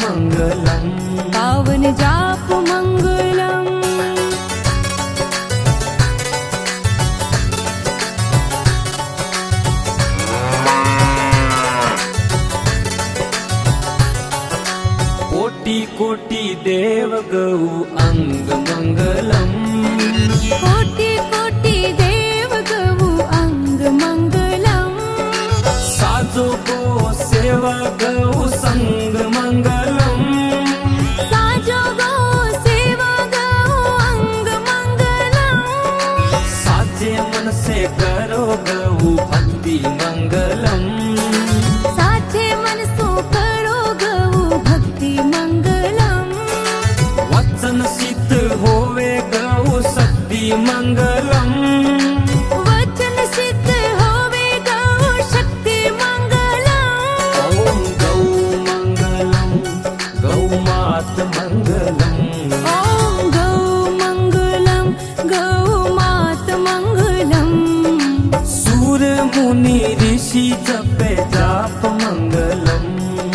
मंगलम पावन जाप मंगलम कोटी कोटी देव गौ अंग मंगलम कोटी कोटी देव गौ अंग मंगलम साजो गो सेवा गौ संग मंगलम साजो गो सेवा गौ अंग मंगलम साचे मन से करो गौ भक्ति मंगलम साचे मन सो करो गौ भक्ति मंगलम वचन सिद्ध होवे गौ शक्ति मंगलम वचन सिद्ध होवे गौ शक्ति मंगलम ओम गौ मंगलम गौ मात मंगलम ओम गौ मंगलम गौ मात मंगलम सूर्य मुनि ऋषि जपे जाप मंगलम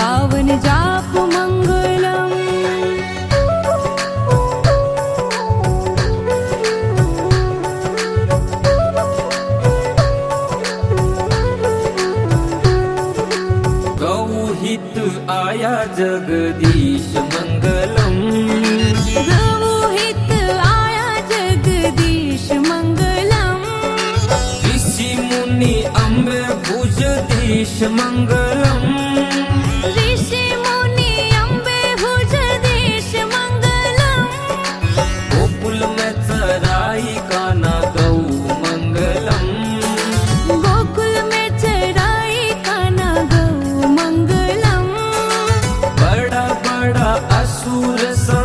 पावन जाप मंगलम गौ हित आया जगदीश मंगलम गौ हित आया जगदीश मंगलम ऋषि मुनि अम्बे भुजदीश मंगलम ऋषि मुनि अम्बे भुजदीश मंगलम गोकुल में चराई काना गौ मंगलम गोकुल में चराई काना गौ मंगलम बड़ा बड़ा असुर सब